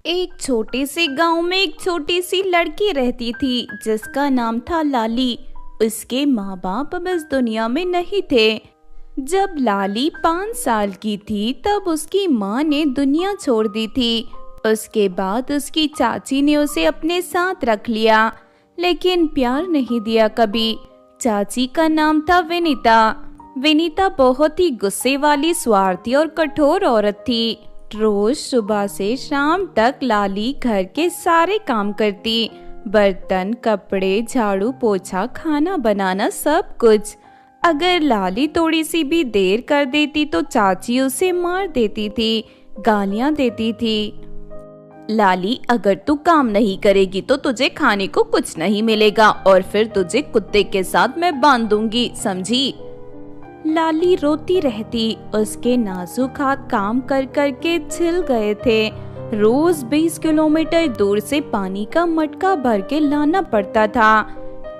एक छोटे से गांव में एक छोटी सी लड़की रहती थी जिसका नाम था लाली। उसके माँ बाप अब इस दुनिया में नहीं थे। जब लाली 5 साल की थी तब उसकी माँ ने दुनिया छोड़ दी थी। उसके बाद उसकी चाची ने उसे अपने साथ रख लिया, लेकिन प्यार नहीं दिया कभी। चाची का नाम था विनीता। विनीता बहुत ही गुस्से वाली, स्वार्थी और कठोर औरत थी। रोज सुबह से शाम तक लाली घर के सारे काम करती, बर्तन, कपड़े, झाड़ू, पोछा, खाना बनाना, सब कुछ। अगर लाली थोड़ी सी भी देर कर देती तो चाची उसे मार देती थी, गालियां देती थी। लाली, अगर तू काम नहीं करेगी तो तुझे खाने को कुछ नहीं मिलेगा और फिर तुझे कुत्ते के साथ मैं बांध दूंगी, समझी? लाली रोती रहती। उसके नाजुक हाथ काम कर कर के छिल गए थे। रोज 20 किलोमीटर दूर से पानी का मटका भर के लाना पड़ता था।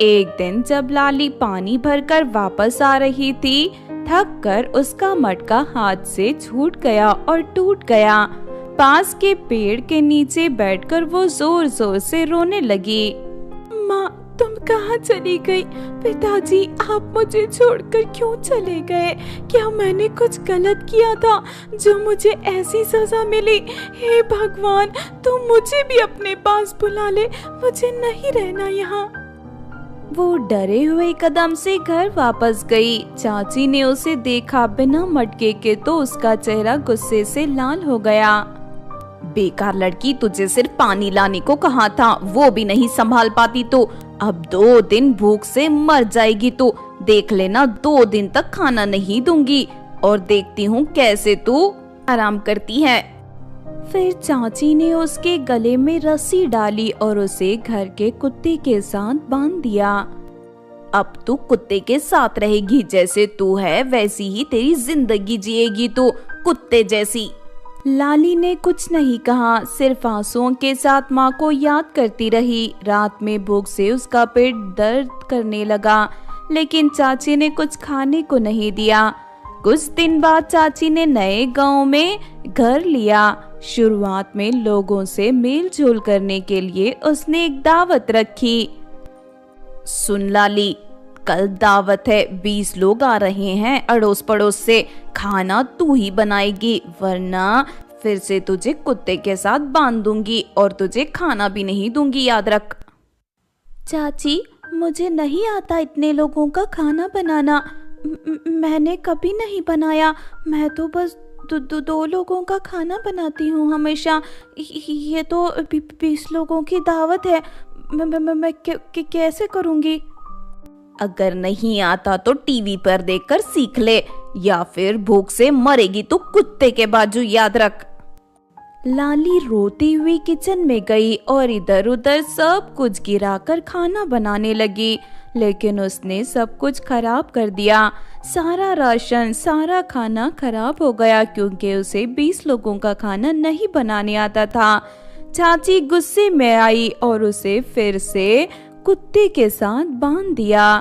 एक दिन जब लाली पानी भरकर वापस आ रही थी, थक कर उसका मटका हाथ से छूट गया और टूट गया। पास के पेड़ के नीचे बैठकर वो जोर जोर से रोने लगी। माँ, तुम कहाँ चली गई? पिताजी, आप मुझे छोड़कर क्यों चले गए? क्या मैंने कुछ गलत किया था जो मुझे ऐसी सजा मिली? हे भगवान, तुम मुझे भी अपने पास बुला ले, मुझे नहीं रहना यहाँ। वो डरे हुए कदम से घर वापस गई। चाची ने उसे देखा बिना मटके के तो उसका चेहरा गुस्से से लाल हो गया। बेकार लड़की, तुझे सिर्फ पानी लाने को कहा था, वो भी नहीं संभाल पाती तो अब 2 दिन भूख से मर जाएगी। तो देख लेना, 2 दिन तक खाना नहीं दूंगी और देखती हूँ कैसे तू आराम करती है। फिर चाची ने उसके गले में रस्सी डाली और उसे घर के कुत्ते के साथ बांध दिया। अब तू कुत्ते के साथ रहेगी, जैसे तू है वैसी ही तेरी जिंदगी जिएगी तू, कुत्ते जैसी। लाली ने कुछ नहीं कहा, सिर्फ आंसुओं के साथ माँ को याद करती रही। रात में भूख से उसका पेट दर्द करने लगा, लेकिन चाची ने कुछ खाने को नहीं दिया। कुछ दिन बाद चाची ने नए गांव में घर लिया। शुरुआत में लोगों से मेल जोल करने के लिए उसने एक दावत रखी। सुन लाली, कल दावत है, 20 लोग आ रहे हैं अड़ोस पड़ोस से। खाना तू ही बनाएगी, वरना फिर से तुझे कुत्ते के साथ बांध दूंगी और तुझे खाना भी नहीं दूंगी, याद रख। चाची, मुझे नहीं आता इतने लोगों का खाना बनाना। मैंने कभी नहीं बनाया। मैं तो बस 2 लोगों का खाना बनाती हूँ हमेशा। ये तो 20 लोगों की दावत है। मैं कैसे करूँगी? अगर नहीं आता तो टीवी पर देखकर सीख ले, या फिर भूख से मरेगी तो कुत्ते के बाजू, याद रख। लाली रोती हुई किचन में गई और इधर उधर सब कुछ गिराकर खाना बनाने लगी, लेकिन उसने सब कुछ खराब कर दिया। सारा राशन, सारा खाना खराब हो गया क्योंकि उसे 20 लोगों का खाना नहीं बनाने आता था। चाची गुस्से में आई और उसे फिर से कुत्ते के साथ बांध दिया।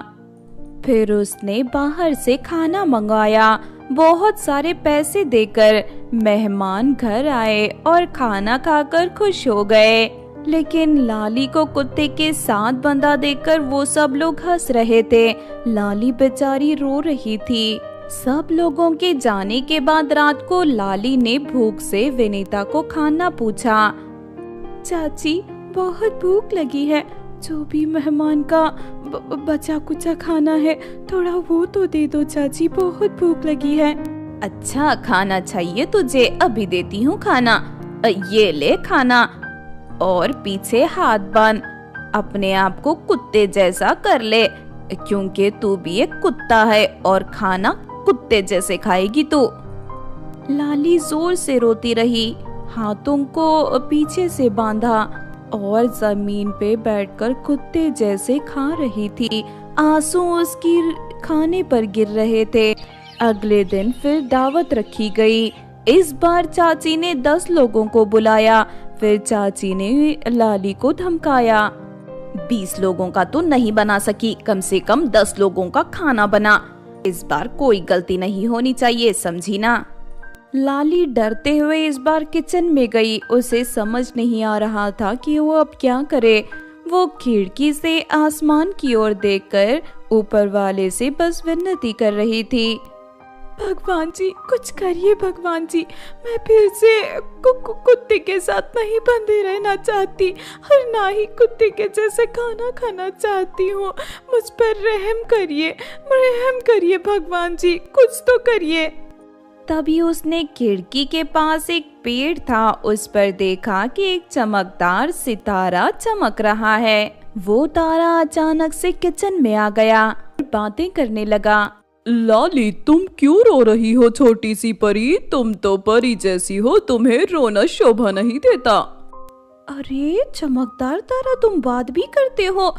फिर उसने बाहर से खाना मंगाया। बहुत सारे पैसे देकर मेहमान घर आए और खाना खाकर खुश हो गए, लेकिन लाली को कुत्ते के साथ बंधा देखकर वो सब लोग हंस रहे थे। लाली बेचारी रो रही थी। सब लोगों के जाने के बाद रात को लाली ने भूख से विनीता को खाना पूछा। चाची, बहुत भूख लगी है, जो भी मेहमान का बचा कुचा खाना है थोड़ा वो तो दे दो चाची, बहुत भूख लगी है। अच्छा, खाना चाहिए तुझे? अभी देती हूँ खाना, ये ले खाना और पीछे हाथ बांध। अपने आप को कुत्ते जैसा कर ले, क्योंकि तू भी एक कुत्ता है और खाना कुत्ते जैसे खाएगी तू। लाली जोर से रोती रही, हाथों को पीछे से बांधा और जमीन पे बैठकर कुत्ते जैसे खा रही थी। आंसू उसकी खाने पर गिर रहे थे। अगले दिन फिर दावत रखी गई। इस बार चाची ने 10 लोगों को बुलाया। फिर चाची ने लाली को धमकाया, 20 लोगों का तो नहीं बना सकी, कम से कम 10 लोगों का खाना बना। इस बार कोई गलती नहीं होनी चाहिए, समझी ना? लाली डरते हुए इस बार किचन में गई। उसे समझ नहीं आ रहा था कि वो अब क्या करे। वो खिड़की से आसमान की ओर देखकर ऊपर वाले से बस विनती कर रही थी, भगवान जी कुछ करिए भगवान जी, मैं फिर से कुत्ते के साथ नहीं बंधे रहना चाहती और ना ही कुत्ते के जैसे खाना खाना चाहती हूँ। मुझ पर रहम करिए भगवान जी, कुछ तो करिए। तभी उसने खिड़की के पास एक पेड़ था, उस पर देखा कि एक चमकदार सितारा चमक रहा है। वो तारा अचानक से किचन में आ गया और बातें करने लगा। लाली तुम क्यों रो रही हो छोटी सी परी? तुम तो परी जैसी हो, तुम्हें रोना शोभा नहीं देता। अरे चमकदार तारा, तुम बात भी करते हो?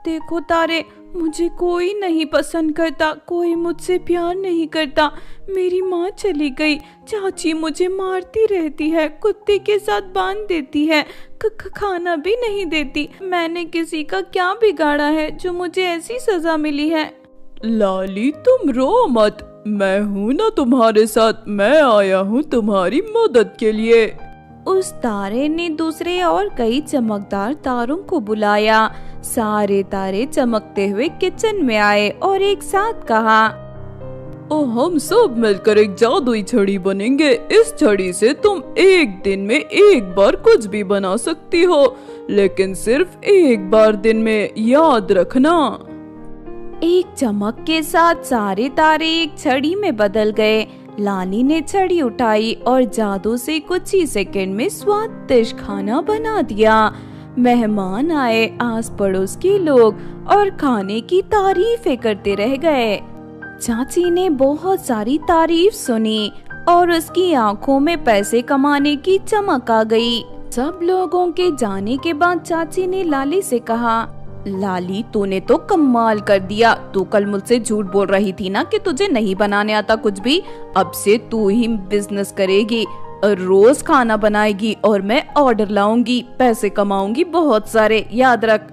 देखो तारे, मुझे कोई नहीं पसंद करता, कोई मुझसे प्यार नहीं करता। मेरी माँ चली गई, चाची मुझे मारती रहती है, कुत्ते के साथ बांध देती है, खाना भी नहीं देती। मैंने किसी का क्या बिगाड़ा है जो मुझे ऐसी सजा मिली है? लाली तुम रो मत, मैं हूँ ना तुम्हारे साथ, मैं आया हूँ तुम्हारी मदद के लिए। उस तारे ने दूसरे और कई चमकदार तारों को बुलाया। सारे तारे चमकते हुए किचन में आए और एक साथ कहा, ओ हम सब मिलकर एक जादुई छड़ी बनेंगे। इस छड़ी से तुम एक दिन में एक बार कुछ भी बना सकती हो, लेकिन सिर्फ एक बार दिन में, याद रखना। एक चमक के साथ सारे तारे एक छड़ी में बदल गए। लाली ने छड़ी उठाई और जादू से कुछ ही सेकंड में स्वादिष्ट खाना बना दिया। मेहमान आए, आस पड़ोस के लोग, और खाने की तारीफें करते रह गए। चाची ने बहुत सारी तारीफ सुनी और उसकी आंखों में पैसे कमाने की चमक आ गई। सब लोगों के जाने के बाद चाची ने लाली से कहा, लाली तूने तो कमाल कर दिया। तू कल मुझसे झूठ बोल रही थी ना कि तुझे नहीं बनाने आता कुछ भी। अब से तू ही बिजनेस करेगी, रोज खाना बनाएगी और मैं ऑर्डर लाऊंगी, पैसे कमाऊंगी बहुत सारे, याद रख।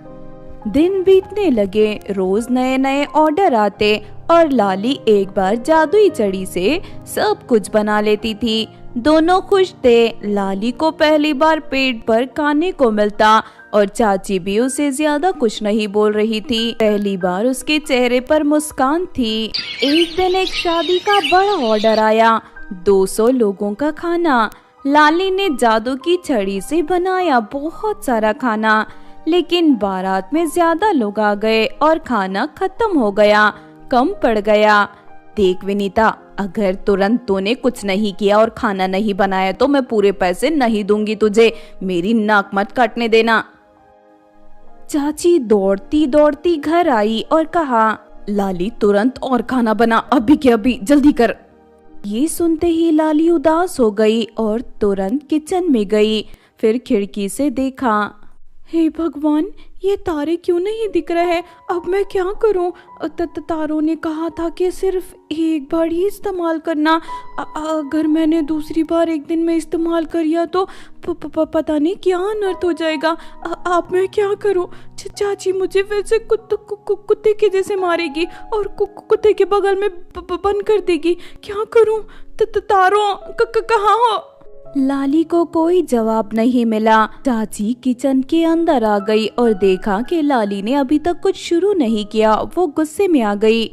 दिन बीतने लगे, रोज नए नए ऑर्डर आते और लाली एक बार जादुई छड़ी से सब कुछ बना लेती थी। दोनों खुश थे। लाली को पहली बार पेट भर खाने को मिलता और चाची भी उसे ज्यादा कुछ नहीं बोल रही थी। पहली बार उसके चेहरे पर मुस्कान थी। एक दिन एक शादी का बड़ा ऑर्डर आया, 200 लोगों का खाना। लाली ने जादू की छड़ी से बनाया बहुत सारा खाना, लेकिन बारात में ज्यादा लोग आ गए और खाना खत्म हो गया, कम पड़ गया। देख विनीता, अगर तुरंत तूने कुछ नहीं किया और खाना नहीं बनाया तो मैं पूरे पैसे नहीं दूंगी तुझे। मेरी नाक मत काटने देना। चाची दौड़ती दौड़ती घर आई और कहा, लाली तुरंत और खाना बना, अभी के अभी, जल्दी कर। ये सुनते ही लाली उदास हो गई और तुरंत किचन में गई। फिर खिड़की से देखा, हे भगवान, ये तारे क्यों नहीं दिख रहे? अब मैं क्या करूं? तारों ने कहा था कि सिर्फ एक बार ही इस्तेमाल करना। अगर मैंने दूसरी बार एक दिन में इस्तेमाल किया तो पता नहीं क्या अनर्थ हो जाएगा। अब मैं क्या करूं? चाची मुझे फिर से कुत्ते के जैसे मारेगी और कुत्ते के बगल में बंद कर देगी। क्या करूं? तारों कहाँ हो? लाली को कोई जवाब नहीं मिला। चाची किचन के अंदर आ गई और देखा कि लाली ने अभी तक कुछ शुरू नहीं किया। वो गुस्से में आ गई।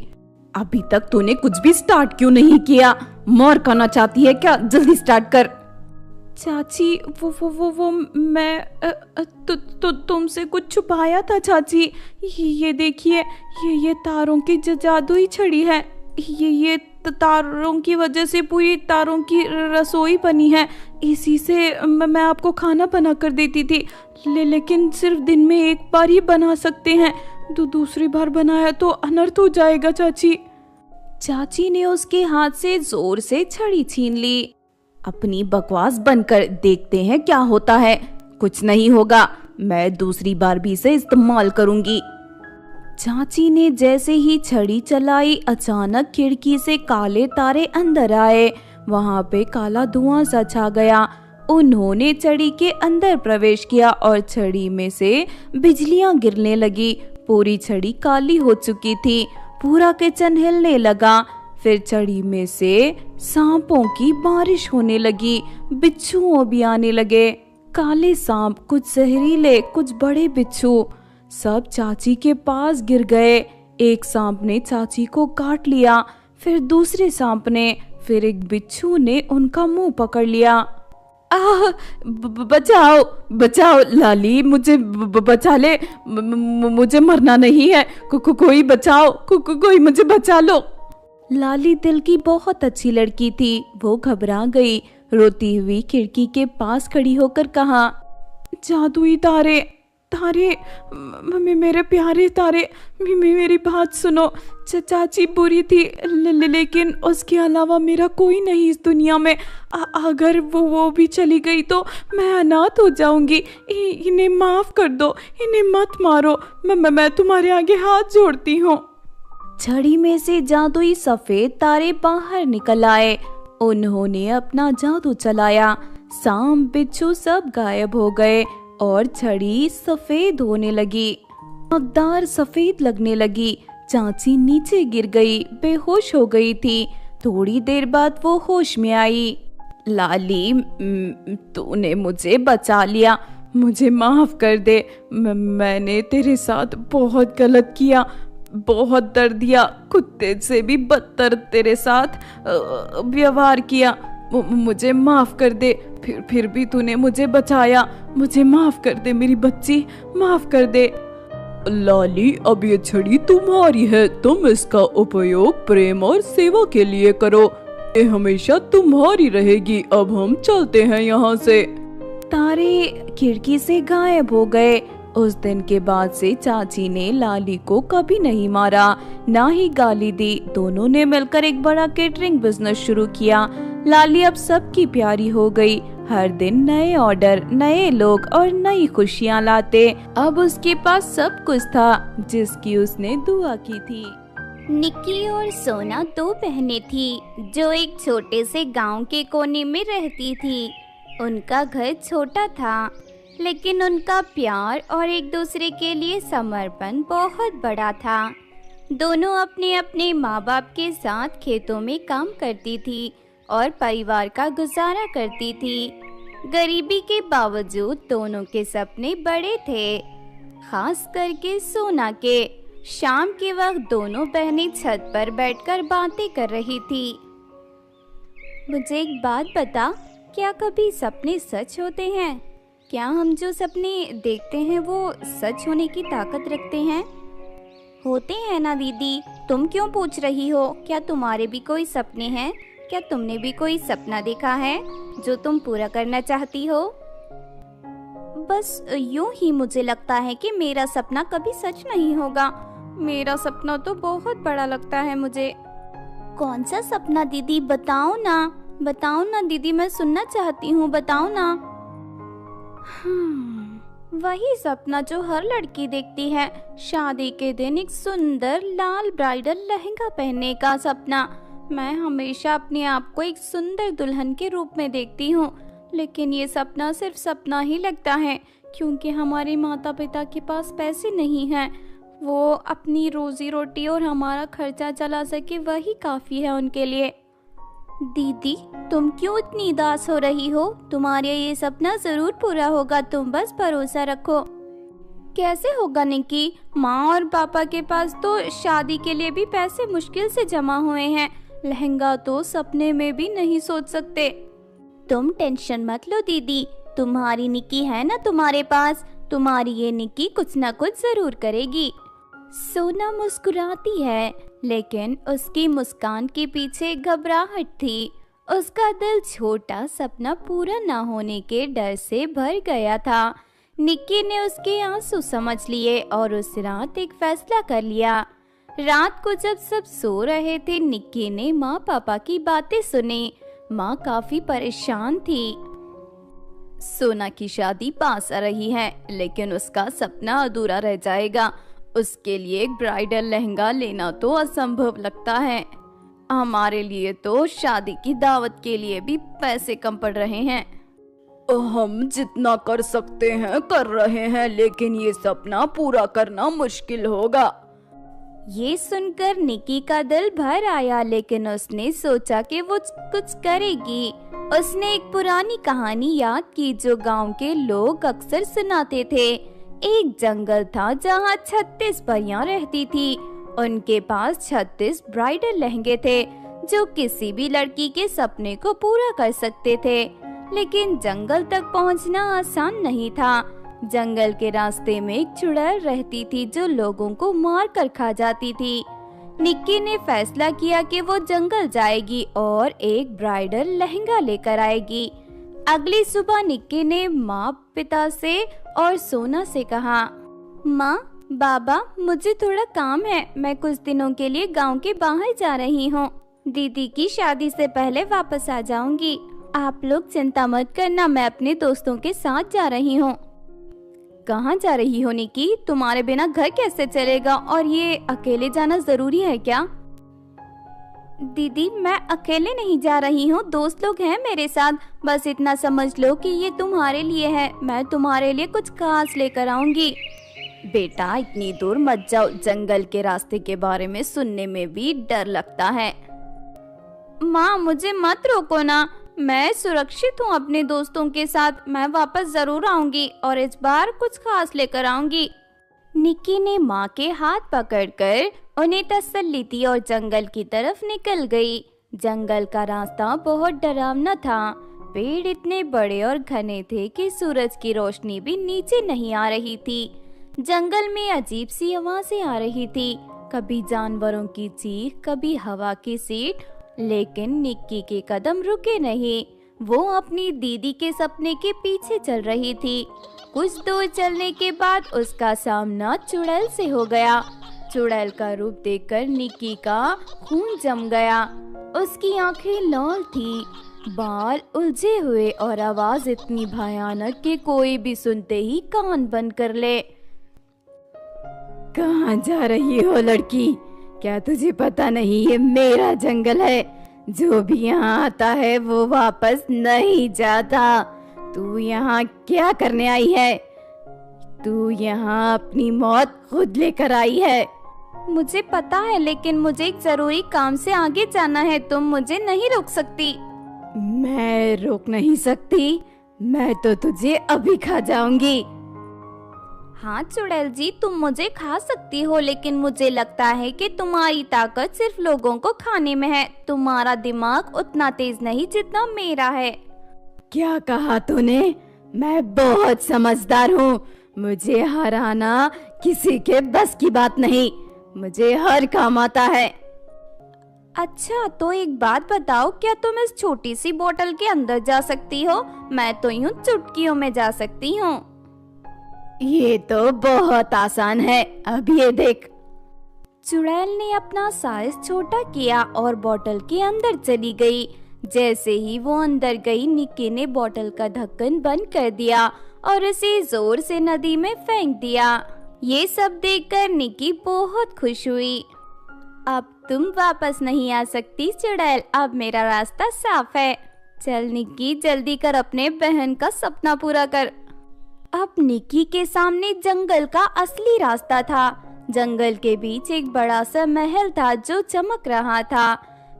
अभी तक तूने कुछ भी स्टार्ट क्यों नहीं किया? मार खाना चाहती है क्या? जल्दी स्टार्ट कर। चाची वो मैं तुमसे कुछ छुपाया था चाची। ये देखिए, ये तारों की जादुई छड़ी है। ये तारों की वजह से पूरी तारों की रसोई बनी है। इसी से मैं आपको खाना बना कर देती थी, लेकिन सिर्फ दिन में एक बार ही बना सकते हैं। दूसरी बार बनाया तो अनर्थ हो जाएगा चाची। चाची ने उसके हाथ से जोर से छड़ी छीन ली। अपनी बकवास बंद कर, देखते हैं क्या होता है। कुछ नहीं होगा, मैं दूसरी बार भी इसे इस्तेमाल करूंगी। चाची ने जैसे ही छड़ी चलाई, अचानक खिड़की से काले तारे अंदर आए। वहां पे काला धुआं सा छा गया। उन्होंने छड़ी के अंदर प्रवेश किया और छड़ी में से बिजलियां गिरने लगी। पूरी छड़ी काली हो चुकी थी। पूरा किचन हिलने लगा। फिर छड़ी में से सांपों की बारिश होने लगी, बिच्छुओं भी आने लगे। काले सांप, कुछ जहरीले, कुछ बड़े बिच्छू, सब चाची के पास गिर गए। एक सांप ने चाची को काट लिया, फिर दूसरे सांप ने, फिर एक बिच्छू ने उनका मुंह पकड़ लिया। आह, बचाओ बचाओ लाली, मुझे बचा ले, मुझे मरना नहीं है, कोई बचाओ, कोई मुझे बचा लो। लाली दिल की बहुत अच्छी लड़की थी। वो घबरा गई, रोती हुई खिड़की के पास खड़ी होकर कहा, जादुई तारे, तारे, मेरे प्यारे तारे, मेरी बात सुनो। चाची बुरी थी, लेकिन उसके अलावा मेरा कोई नहीं इस दुनिया में। अगर वो भी चली गई तो मैं अनाथ हो जाऊंगी। इन्हें माफ कर दो, इन्हें मत मारो, मैं तुम्हारे आगे हाथ जोड़ती हूँ। छड़ी में से जादुई सफेद तारे बाहर निकल आए। उन्होंने अपना जादू चलाया। सांप, बिच्छू सब गायब हो गए और छड़ी सफेद होने लगी, चमकदार सफेद लगने लगी। चाची नीचे गिर गई, बेहोश हो गई थी। थोड़ी देर बाद वो होश में आई। लाली, तूने मुझे बचा लिया, मुझे माफ कर दे। मैंने तेरे साथ बहुत गलत किया, बहुत दर्द दिया, कुत्ते से भी बदतर तेरे साथ व्यवहार किया। मुझे माफ कर दे। फिर भी तूने मुझे बचाया, मुझे माफ कर दे मेरी बच्ची, माफ कर दे। लाली, अब ये छड़ी तुम्हारी है, तुम इसका उपयोग प्रेम और सेवा के लिए करो। ये हमेशा तुम्हारी रहेगी। अब हम चलते हैं यहाँ से। तारे खिड़की से गायब हो गए। उस दिन के बाद से चाची ने लाली को कभी नहीं मारा, ना ही गाली दी। दोनों ने मिलकर एक बड़ा केटरिंग बिजनेस शुरू किया। लाली अब सबकी प्यारी हो गई। हर दिन नए ऑर्डर, नए लोग और नई खुशियाँ लाते। अब उसके पास सब कुछ था जिसकी उसने दुआ की थी। निक्की और सोना दो बहनें थी जो एक छोटे से गांव के कोने में रहती थी। उनका घर छोटा था, लेकिन उनका प्यार और एक दूसरे के लिए समर्पण बहुत बड़ा था। दोनों अपने अपने माँ बाप के साथ खेतों में काम करती थी और परिवार का गुजारा करती थी। गरीबी के बावजूद दोनों के सपने बड़े थे, खास करके सोना के। शाम के वक्त दोनों बहनें छत पर बैठकर बातें कर रही थी। मुझे एक बात बता, क्या कभी सपने सच होते हैं? क्या हम जो सपने देखते हैं वो सच होने की ताकत रखते हैं? होते हैं ना दीदी, तुम क्यों पूछ रही हो? क्या तुम्हारे भी कोई सपने हैं? क्या तुमने भी कोई सपना देखा है जो तुम पूरा करना चाहती हो? बस यूं ही मुझे लगता है कि मेरा सपना कभी सच नहीं होगा। मेरा सपना तो बहुत बड़ा लगता है मुझे। कौन सा सपना दीदी, बताओ ना दीदी, मैं सुनना चाहती हूँ, बताओ ना। वही सपना जो हर लड़की देखती है, शादी के दिन एक सुंदर लाल ब्राइडल लहंगा पहनने का सपना। मैं हमेशा अपने आप को एक सुंदर दुल्हन के रूप में देखती हूँ, लेकिन ये सपना सिर्फ सपना ही लगता है, क्योंकि हमारे माता पिता के पास पैसे नहीं हैं। वो अपनी रोजी रोटी और हमारा खर्चा चला सके, वही काफ़ी है उनके लिए। दीदी, तुम क्यों इतनी उदास हो रही हो? तुम्हारा ये सपना जरूर पूरा होगा, तुम बस भरोसा रखो। कैसे होगा निक्की? माँ और पापा के पास तो शादी के लिए भी पैसे मुश्किल से जमा हुए हैं। लहंगा तो सपने में भी नहीं सोच सकते। तुम टेंशन मत लो दीदी, तुम्हारी निक्की है ना तुम्हारे पास, तुम्हारी ये निक्की कुछ ना कुछ जरूर करेगी। सोना मुस्कुराती है, लेकिन उसकी मुस्कान के पीछे घबराहट थी। उसका दिल छोटा सपना पूरा ना होने के डर से भर गया था। निक्की ने उसके आंसू समझ लिए और उस रात एक फैसला कर लिया। रात को जब सब सो रहे थे, निक्की ने माँ पापा की बातें सुनी। माँ काफी परेशान थी। सोना की शादी पास आ रही है, लेकिन उसका सपना अधूरा रह जाएगा। उसके लिए एक ब्राइडल लहंगा लेना तो असंभव लगता है। हमारे लिए तो शादी की दावत के लिए भी पैसे कम पड़ रहे हैं। हम जितना कर सकते हैं कर रहे हैं, लेकिन ये सपना पूरा करना मुश्किल होगा। ये सुनकर निक्की का दिल भर आया, लेकिन उसने सोचा कि वो कुछ करेगी। उसने एक पुरानी कहानी याद की जो गांव के लोग अक्सर सुनाते थे। एक जंगल था जहां 36 परियां रहती थी। उनके पास 36 ब्राइडल लहंगे थे जो किसी भी लड़की के सपने को पूरा कर सकते थे। लेकिन जंगल तक पहुंचना आसान नहीं था। जंगल के रास्ते में एक चुड़ैल रहती थी जो लोगों को मार कर खा जाती थी। निक्की ने फैसला किया कि वो जंगल जाएगी और एक ब्राइडल लहंगा लेकर आएगी। अगली सुबह निक्की ने माँ, पिता से और सोना से कहा, माँ, बाबा, मुझे थोड़ा काम है। मैं कुछ दिनों के लिए गांव के बाहर जा रही हूँ। दीदी की शादी से पहले वापस आ जाऊंगी। आप लोग चिंता मत करना, मैं अपने दोस्तों के साथ जा रही हूँ। कहाँ जा रही हो निक्की? तुम्हारे बिना घर कैसे चलेगा और ये अकेले जाना जरूरी है क्या? दीदी, मैं अकेले नहीं जा रही हूँ, दोस्त लोग हैं मेरे साथ। बस इतना समझ लो कि ये तुम्हारे लिए है। मैं तुम्हारे लिए कुछ खास लेकर आऊंगी। बेटा, इतनी दूर मत जाओ, जंगल के रास्ते के बारे में सुनने में भी डर लगता है। माँ, मुझे मत रोको ना, मैं सुरक्षित हूँ अपने दोस्तों के साथ। मैं वापस जरूर आऊंगी और इस बार कुछ खास लेकर आऊंगी। निक्की ने माँ के हाथ पकड़कर उन्हें तसल्ली दी और जंगल की तरफ निकल गई। जंगल का रास्ता बहुत डरावना था। पेड़ इतने बड़े और घने थे कि सूरज की रोशनी भी नीचे नहीं आ रही थी। जंगल में अजीब सी आवाजें आ रही थी, कभी जानवरों की चीख, कभी हवा की सीट। लेकिन निक्की के कदम रुके नहीं। वो अपनी दीदी के सपने के पीछे चल रही थी। कुछ दूर चलने के बाद उसका सामना चुड़ैल से हो गया। चुड़ैल का रूप देखकर निक्की का खून जम गया। उसकी आंखें लाल थी, बाल उलझे हुए और आवाज इतनी भयानक कि कोई भी सुनते ही कान बंद कर ले। कहाँ जा रही हो लड़की? क्या तुझे पता नहीं ये मेरा जंगल है? जो भी यहाँ आता है वो वापस नहीं जाता। तू यहाँ क्या करने आई है? तू यहाँ अपनी मौत खुद लेकर आई है। मुझे पता है, लेकिन मुझे एक जरूरी काम से आगे जाना है। तुम मुझे नहीं रोक सकती। मैं रोक नहीं सकती। मैं तो तुझे अभी खा जाऊंगी। हाँ चुड़ैल जी, तुम मुझे खा सकती हो, लेकिन मुझे लगता है कि तुम्हारी ताकत सिर्फ लोगों को खाने में है। तुम्हारा दिमाग उतना तेज नहीं जितना मेरा है। क्या कहा तूने? मैं बहुत समझदार हूँ। मुझे हराना किसी के बस की बात नहीं। मुझे हर काम आता है। अच्छा, तो एक बात बताओ, क्या तुम इस छोटी सी बोतल के अंदर जा सकती हो? मैं तो यूं चुटकियों में जा सकती हूँ। ये तो बहुत आसान है, अब ये देख। चुड़ैल ने अपना साइज छोटा किया और बोतल के अंदर चली गई। जैसे ही वो अंदर गई, निक्की ने बोतल का ढक्कन बंद कर दिया और उसे जोर से नदी में फेंक दिया। ये सब देखकर निक्की बहुत खुश हुई। अब तुम वापस नहीं आ सकती चुड़ैल, अब मेरा रास्ता साफ है। चल निक्की, जल्दी कर, अपने बहन का सपना पूरा कर। अब निक्की के सामने जंगल का असली रास्ता था। जंगल के बीच एक बड़ा सा महल था जो चमक रहा था।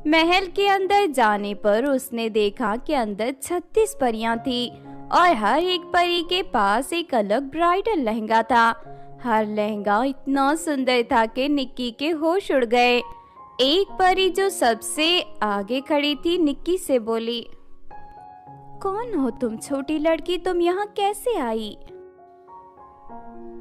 महल के अंदर जाने पर उसने देखा कि अंदर 36 परियां थी और हर एक परी के पास एक अलग ब्राइडल लहंगा था। हर लहंगा इतना सुंदर था कि निक्की के होश उड़ गए। एक परी जो सबसे आगे खड़ी थी निक्की से बोली, कौन हो तुम छोटी लड़की? तुम यहाँ कैसे आई?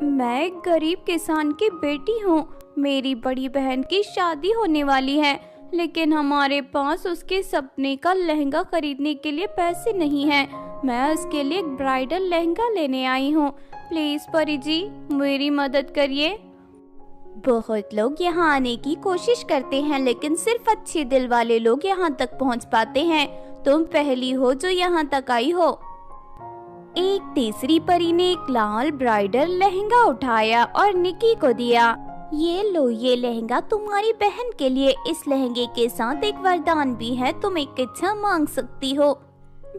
मैं एक गरीब किसान की बेटी हूँ। मेरी बड़ी बहन की शादी होने वाली है, लेकिन हमारे पास उसके सपने का लहंगा खरीदने के लिए पैसे नहीं हैं। मैं उसके लिए एक ब्राइडल लहंगा लेने आई हूँ। प्लीज परी जी, मेरी मदद करिए। बहुत लोग यहाँ आने की कोशिश करते हैं, लेकिन सिर्फ अच्छे दिल वाले लोग यहाँ तक पहुँच पाते हैं। तुम पहली हो जो यहाँ तक आई हो। एक तीसरी परी ने एक लाल ब्राइडल लहंगा उठाया और निक्की को दिया। ये लो, ये लहंगा तुम्हारी बहन के लिए। इस लहंगे के साथ एक वरदान भी है, तुम एक इच्छा मांग सकती हो।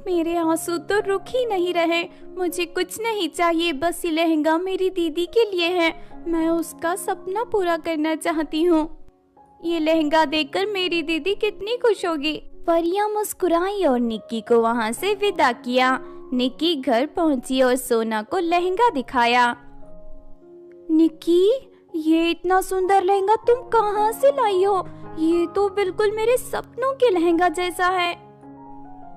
मेरे आंसू तो रुक ही नहीं रहे। मुझे कुछ नहीं चाहिए, बस ये लहंगा मेरी दीदी के लिए है। मैं उसका सपना पूरा करना चाहती हूँ। ये लहंगा देखकर मेरी दीदी कितनी खुश होगी। परियां मुस्कुराई और निक्की को वहाँ से विदा किया। निक्की घर पहुँची और सोना को लहंगा दिखाया। निक्की, ये इतना सुंदर लहंगा तुम कहाँ से लाई हो? ये तो बिल्कुल मेरे सपनों के लहंगा जैसा है।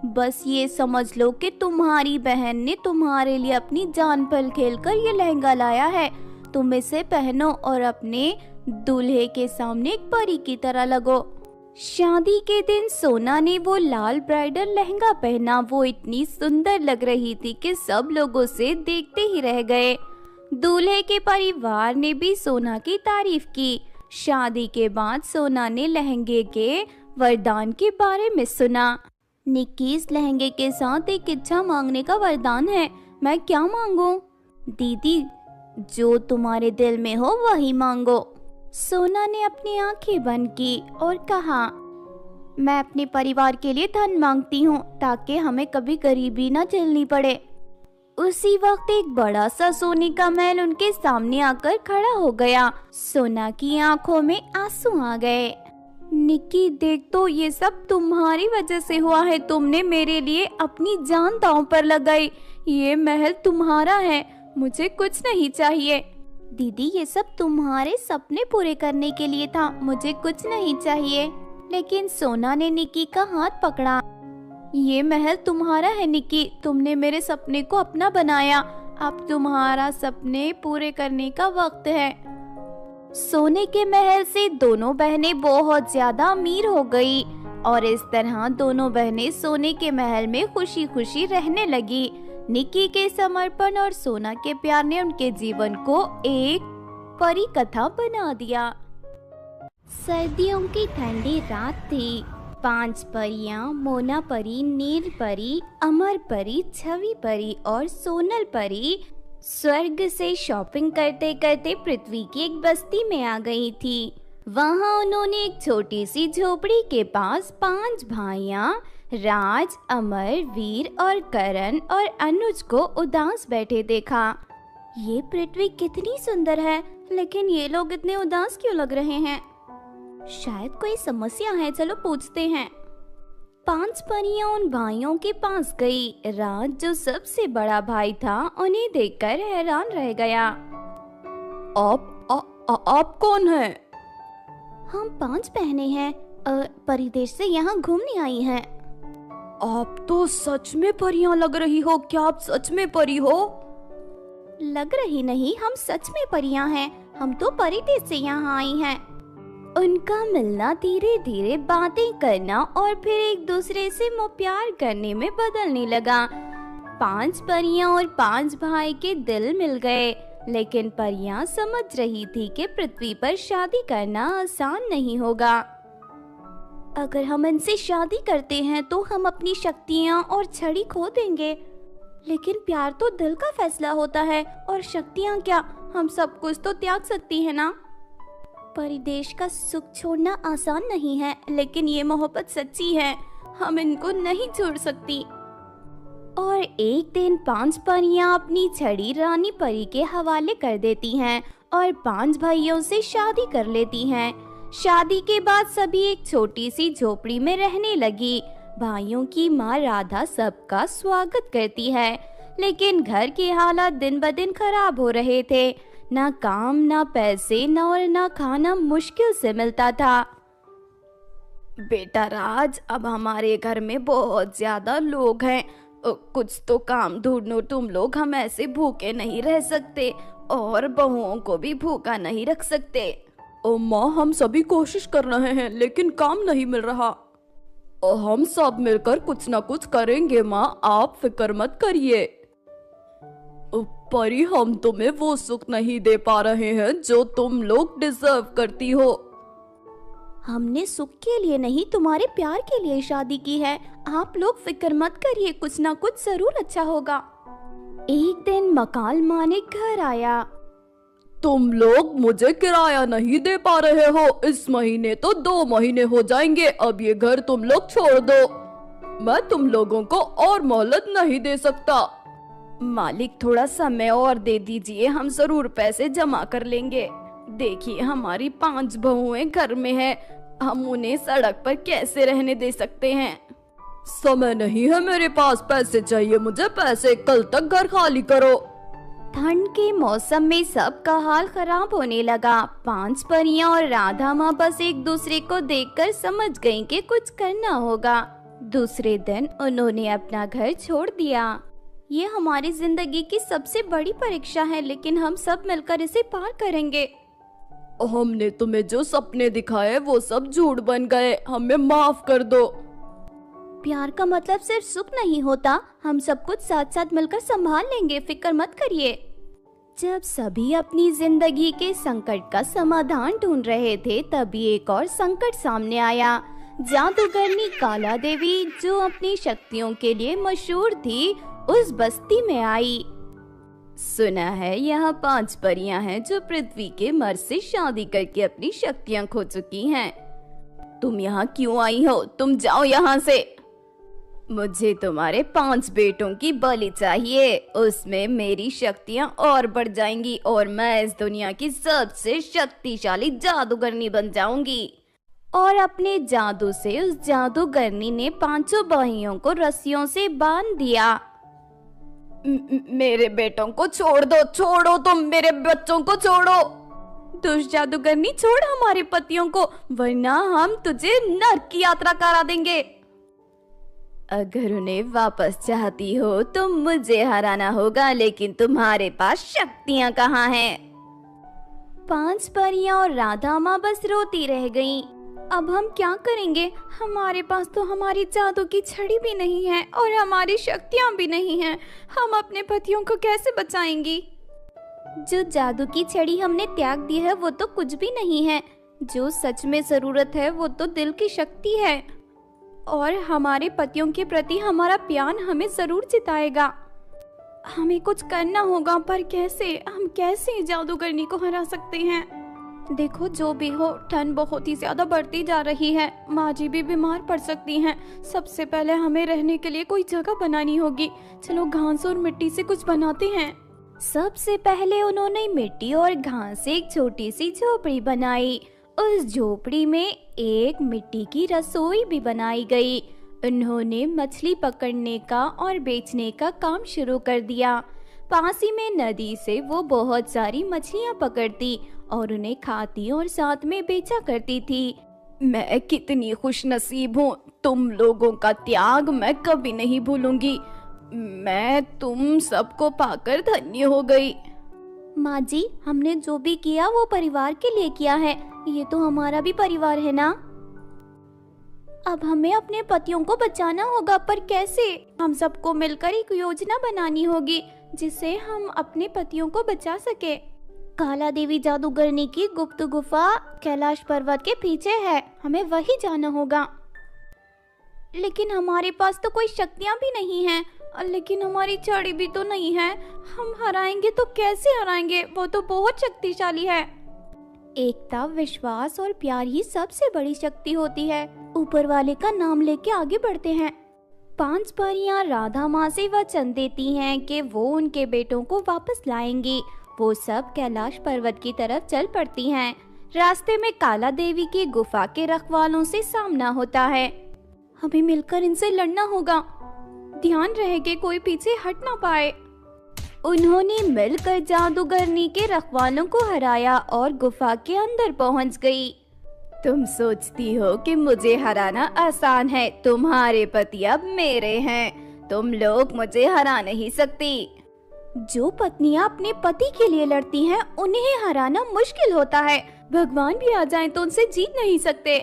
बस ये समझ लो कि तुम्हारी बहन ने तुम्हारे लिए अपनी जान पर खेलकर ये लहंगा लाया है। तुम इसे पहनो और अपने दूल्हे के सामने एक परी की तरह लगो। शादी के दिन सोना ने वो लाल ब्राइडल लहंगा पहना। वो इतनी सुंदर लग रही थी कि सब लोग उसे देखते ही रह गए। दूल्हे के परिवार ने भी सोना की तारीफ की। शादी के बाद सोना ने लहंगे के वरदान के बारे में सुना। निक्की, इस लहंगे के साथ एक इच्छा मांगने का वरदान है। मैं क्या मांगूं? दीदी, जो तुम्हारे दिल में हो वही मांगो। सोना ने अपनी आंखें बंद की और कहा, मैं अपने परिवार के लिए धन मांगती हूँ ताकि हमें कभी गरीबी न झेलनी पड़े। उसी वक्त एक बड़ा सा सोने का महल उनके सामने आकर खड़ा हो गया। सोना की आंखों में आंसू आ गए। निक्की, देख तो ये सब तुम्हारी वजह से हुआ है। तुमने मेरे लिए अपनी जान दांव पर लगाई। ये महल तुम्हारा है, मुझे कुछ नहीं चाहिए। दीदी, ये सब तुम्हारे सपने पूरे करने के लिए था, मुझे कुछ नहीं चाहिए। लेकिन सोना ने निक्की का हाथ पकड़ा। ये महल तुम्हारा है निक्की, तुमने मेरे सपने को अपना बनाया। अब तुम्हारा सपने पूरे करने का वक्त है। सोने के महल से दोनों बहनें बहुत ज्यादा अमीर हो गई और इस तरह दोनों बहनें सोने के महल में खुशी खुशी रहने लगी। निक्की के समर्पण और सोना के प्यार ने उनके जीवन को एक परी कथा बना दिया। सर्दियों की ठंडी रात थी। 5 परियां, मोना परी, नील परी, अमर परी, छवि परी और सोनल परी स्वर्ग से शॉपिंग करते करते पृथ्वी की एक बस्ती में आ गई थी। वहां उन्होंने एक छोटी सी झोपड़ी के पास 5 भाइयां राज, अमर, वीर और करण और अनुज को उदास बैठे देखा। ये पृथ्वी कितनी सुंदर है, लेकिन ये लोग इतने उदास क्यों लग रहे हैं? शायद कोई समस्या है, चलो पूछते हैं। 5 परियां उन भाइयों के पास गई। राज, जो सबसे बड़ा भाई था, उन्हें देखकर हैरान रह गया। आप कौन हैं? हम 5 बहनें हैं, परिदेश से यहाँ घूमने आई हैं। आप तो सच में परियां लग रही हो। क्या आप सच में परी हो? लग रही नहीं, हम सच में परियां हैं। हम तो परिदेश से यहाँ आई हैं। उनका मिलना धीरे धीरे बातें करना और फिर एक दूसरे से मुँह प्यार करने में बदलने लगा। 5 परियां और 5 भाई के दिल मिल गए। लेकिन परियां समझ रही थी कि पृथ्वी पर शादी करना आसान नहीं होगा। अगर हम इनसे शादी करते हैं तो हम अपनी शक्तियाँ और छड़ी खो देंगे। लेकिन प्यार तो दिल का फैसला होता है, और शक्तियाँ क्या, हम सब कुछ तो त्याग सकती है ना। परिदेश का सुख छोड़ना आसान नहीं है, लेकिन ये मोहब्बत सच्ची है, हम इनको नहीं छोड़ सकती। और एक दिन 5 परियां अपनी छड़ी रानी परी के हवाले कर देती हैं और 5 भाइयों से शादी कर लेती हैं। शादी के बाद सभी एक छोटी सी झोपड़ी में रहने लगी। भाइयों की माँ राधा सबका स्वागत करती है, लेकिन घर के हालात दिन ब दिन खराब हो रहे थे। ना काम, ना पैसे, ना खाना मुश्किल से मिलता था। बेटा राज, अब हमारे घर में बहुत ज्यादा लोग हैं, कुछ तो काम ढूंढो तुम लोग। हम ऐसे भूखे नहीं रह सकते और बहुओं को भी भूखा नहीं रख सकते। ओ माँ, हम सभी कोशिश कर रहे हैं, लेकिन काम नहीं मिल रहा। हम सब मिलकर कुछ ना कुछ करेंगे माँ, आप फिक्र मत करिए। परी, हम तुम्हें वो सुख नहीं दे पा रहे हैं जो तुम लोग डिजर्व करती हो। हमने सुख के लिए नहीं, तुम्हारे प्यार के लिए शादी की है। आप लोग फिक्र मत करिए, कुछ ना कुछ जरूर अच्छा होगा। एक दिन मकाल मालिक घर आया। तुम लोग मुझे किराया नहीं दे पा रहे हो। इस महीने तो 2 महीने हो जाएंगे, अब ये घर तुम लोग छोड़ दो। मैं तुम लोगों को और मोहलत नहीं दे सकता। मालिक थोड़ा समय और दे दीजिए, हम जरूर पैसे जमा कर लेंगे। देखिए हमारी 5 बहुएं घर में है, हम उन्हें सड़क पर कैसे रहने दे सकते हैं। समय नहीं है मेरे पास, पैसे चाहिए मुझे पैसे, कल तक घर खाली करो। ठंड के मौसम में सबका हाल खराब होने लगा। 5 परियां और राधा माँ बस एक दूसरे को देखकर समझ गईं कि कुछ करना होगा। दूसरे दिन उन्होंने अपना घर छोड़ दिया। ये हमारी जिंदगी की सबसे बड़ी परीक्षा है, लेकिन हम सब मिलकर इसे पार करेंगे। हमने तुम्हें जो सपने दिखाए वो सब झूठ बन गए, हमें माफ कर दो। प्यार का मतलब सिर्फ सुख नहीं होता, हम सब कुछ साथ साथ मिलकर संभाल लेंगे, फिक्र मत करिए। जब सभी अपनी जिंदगी के संकट का समाधान ढूंढ रहे थे, तभी एक और संकट सामने आया। जादूगरनी काला देवी, जो अपनी शक्तियों के लिए मशहूर थी, उस बस्ती में आई। सुना है यहाँ 5 परियां हैं जो पृथ्वी के मर्द से शादी करके अपनी शक्तियाँ खो चुकी हैं। तुम यहाँ क्यों आई हो? तुम जाओ यहाँ से। मुझे तुम्हारे 5 बेटों की बलि चाहिए, उसमें मेरी शक्तियाँ और बढ़ जाएंगी और मैं इस दुनिया की सबसे शक्तिशाली जादूगरनी बन जाऊंगी। और अपने जादू से उस जादूगरनी ने 5 भाइयों को रस्सियों से बांध दिया। मेरे बेटों को छोड़ दो, छोड़ो, तुम मेरे बच्चों को छोड़ो। दुष्ट जादूगरनी, छोड़ हमारे पतियों को, वरना हम तुझे नरक की यात्रा करा देंगे। अगर उन्हें वापस चाहती हो तो मुझे हराना होगा, लेकिन तुम्हारे पास शक्तियाँ कहाँ हैं? 5 परियां और राधा माँ बस रोती रह गईं। अब हम क्या करेंगे? हमारे पास तो हमारी जादू की छड़ी भी नहीं है और हमारी शक्तियाँ भी नहीं हैं। हम अपने पतियों को कैसे बचाएंगी? जो जादू की छड़ी हमने त्याग दी है वो तो कुछ भी नहीं है। जो सच में जरूरत है वो तो दिल की शक्ति है, और हमारे पतियों के प्रति हमारा प्यार हमें जरूर जिताएगा। हमें कुछ करना होगा, पर कैसे? हम कैसे जादूगरनी को हरा सकते हैं? देखो, जो भी हो, ठंड बहुत ही ज्यादा बढ़ती जा रही है। माँ जी भी बीमार पड़ सकती हैं। सबसे पहले हमें रहने के लिए कोई जगह बनानी होगी। चलो घास और मिट्टी से कुछ बनाते हैं। सबसे पहले उन्होंने मिट्टी और घास से एक छोटी सी झोपड़ी बनाई। उस झोपड़ी में एक मिट्टी की रसोई भी बनाई गई। उन्होंने मछली पकड़ने का और बेचने का काम शुरू कर दिया। पास ही में नदी से वो बहुत सारी मछलियाँ पकड़ती और उन्हें खाती और साथ में बेचा करती थी। मैं कितनी खुशनसीब हूँ, तुम लोगों का त्याग मैं कभी नहीं भूलूंगी। मैं तुम सबको पाकर धन्य हो गई। माँ जी, हमने जो भी किया वो परिवार के लिए किया है। ये तो हमारा भी परिवार है ना। अब हमें अपने पतियों को बचाना होगा, पर कैसे? हम सबको मिलकर एक योजना बनानी होगी जिससे हम अपने पतियों को बचा सके। काला देवी जादूगरनी की गुप्त गुफा कैलाश पर्वत के पीछे है, हमें वही जाना होगा। लेकिन हमारे पास तो कोई शक्तियाँ भी नहीं हैं, लेकिन हमारी छड़ी भी तो नहीं है। हम हराएंगे तो कैसे हराएंगे? वो तो बहुत शक्तिशाली है। एकता, विश्वास और प्यार ही सबसे बड़ी शक्ति होती है। ऊपर वाले का नाम लेके आगे बढ़ते हैं। 5 परियां राधा माँ से वचन देती हैं कि वो उनके बेटों को वापस लाएंगी। वो सब कैलाश पर्वत की तरफ चल पड़ती हैं। रास्ते में काला देवी की गुफा के रखवालों से सामना होता है। हमें मिलकर इनसे लड़ना होगा। ध्यान रहे कि कोई पीछे हट ना पाए। उन्होंने मिलकर जादूगरनी के रखवालों को हराया और गुफा के अंदर पहुंच गई। तुम सोचती हो कि मुझे हराना आसान है? तुम्हारे पति अब मेरे हैं, तुम लोग मुझे हरा नहीं सकती। जो पत्नियां अपने पति के लिए लड़ती हैं, उन्हें हराना मुश्किल होता है। भगवान भी आ जाएं तो उनसे जीत नहीं सकते।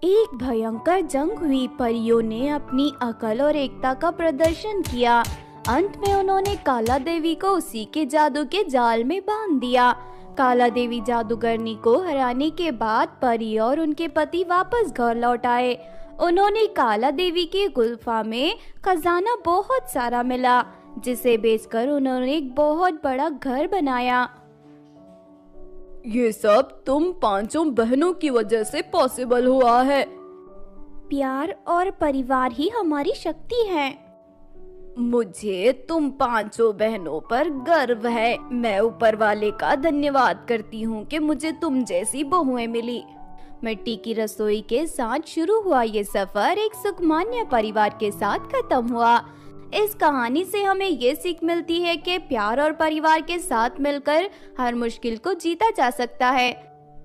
एक भयंकर जंग हुई। परियों ने अपनी अकल और एकता का प्रदर्शन किया। अंत में उन्होंने काला देवी को उसी के जादू के जाल में बांध दिया। काला देवी जादूगरनी को हराने के बाद परी और उनके पति वापस घर लौट आए। उन्होंने काला देवी की गुफा में खजाना बहुत सारा मिला, जिसे बेचकर उन्होंने एक बहुत बड़ा घर बनाया। ये सब तुम 5 बहनों की वजह से पॉसिबल हुआ है। प्यार और परिवार ही हमारी शक्ति है। मुझे तुम पांचों बहनों पर गर्व है। मैं ऊपर वाले का धन्यवाद करती हूँ कि मुझे तुम जैसी बहुएं मिली। मिट्टी की रसोई के साथ शुरू हुआ ये सफर एक सुखमान्य परिवार के साथ खत्म हुआ। इस कहानी से हमें ये सीख मिलती है कि प्यार और परिवार के साथ मिलकर हर मुश्किल को जीता जा सकता है।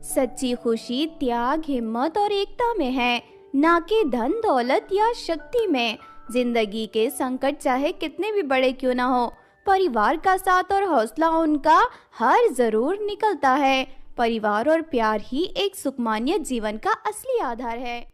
सच्ची खुशी त्याग, हिम्मत और एकता में है, ना कि धन दौलत या शक्ति में। जिंदगी के संकट चाहे कितने भी बड़े क्यों ना हो, परिवार का साथ और हौसला उनका हर जरूर निकलता है। परिवार और प्यार ही एक सुखमान्य जीवन का असली आधार है।